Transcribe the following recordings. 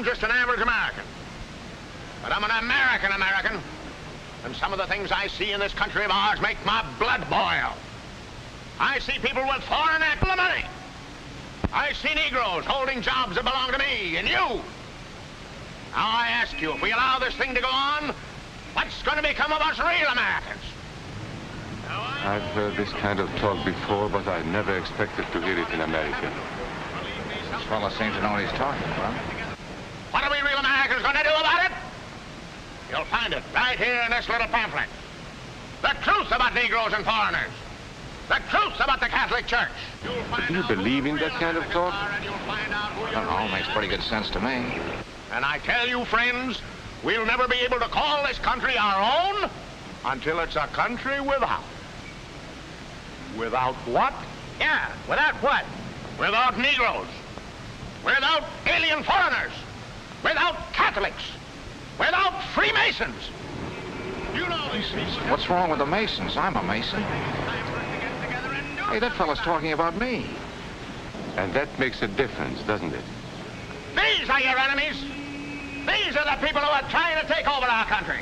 I'm just an average American. But I'm an American, and some of the things I see in this country of ours make my blood boil. I see people with foreign money. I see Negroes holding jobs that belong to me and you. Now I ask you, if we allow this thing to go on, what's going to become of us real Americans? I've heard this kind of talk before, but I never expected to hear it in America. This fellow seems to know what he's talking about. What are we real Americans going to do about it? You'll find it right here in this little pamphlet. The truth about Negroes and foreigners. The truth about the Catholic Church. Do you believe in that kind of talk? I don't know, makes pretty good sense to me. And I tell you, friends, we'll never be able to call this country our own until it's a country without. Without what? Yeah, without what? Without Negroes. Without alien foreigners. Without Catholics. Without Freemasons. You know these things. What's wrong with the Masons? I'm a Mason. Hey, that fellow's talking about me. And that makes a difference, doesn't it? These are your enemies. These are the people who are trying to take over our country.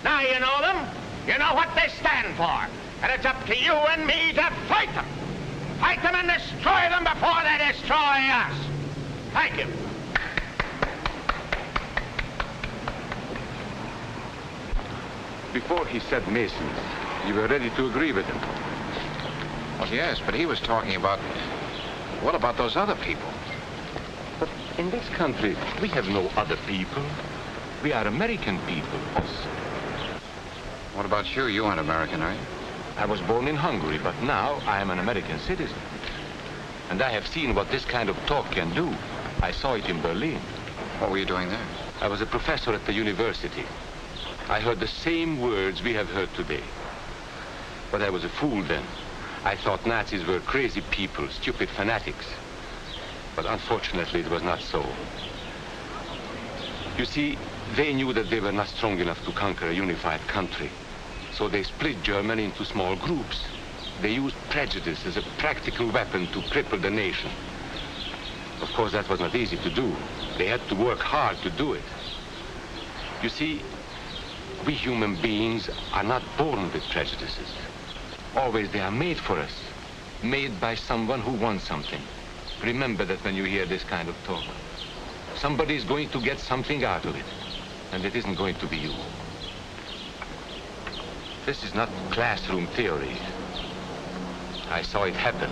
Now you know them. You know what they stand for. And it's up to you and me to fight them. Fight them and destroy them before they destroy us. Thank you. Before he said Masons, you were ready to agree with him. Well, yes, but he was talking about, what about those other people? But in this country, we have no other people. We are American people. What about you? You aren't American, are you? I was born in Hungary, but now I am an American citizen. And I have seen what this kind of talk can do. I saw it in Berlin. What were you doing there? I was a professor at the university. I heard the same words we have heard today. But I was a fool then. I thought Nazis were crazy people, stupid fanatics. But unfortunately, it was not so. You see, they knew that they were not strong enough to conquer a unified country. So they split Germany into small groups. They used prejudice as a practical weapon to cripple the nation. Of course, that was not easy to do. They had to work hard to do it. You see, we human beings are not born with prejudices. Always they are made for us, made by someone who wants something. Remember that when you hear this kind of talk. Somebody is going to get something out of it, and it isn't going to be you. This is not classroom theory. I saw it happen.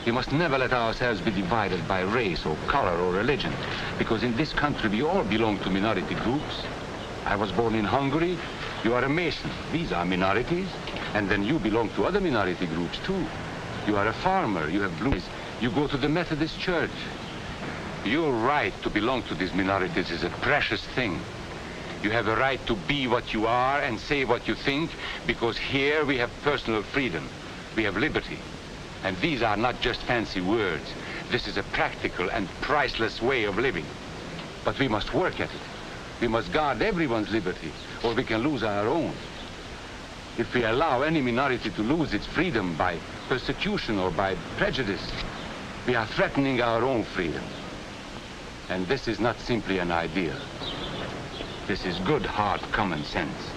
We must never let ourselves be divided by race or color or religion, because in this country we all belong to minority groups. I was born in Hungary. You are a Mason. These are minorities. And then you belong to other minority groups too. You are a farmer. You have blues. You go to the Methodist Church. Your right to belong to these minorities is a precious thing. You have a right to be what you are and say what you think, because here we have personal freedom. We have liberty. And these are not just fancy words. This is a practical and priceless way of living. But we must work at it. We must guard everyone's liberty, or we can lose our own. If we allow any minority to lose its freedom by persecution or by prejudice, we are threatening our own freedom. And this is not simply an idea. This is good, hard common sense.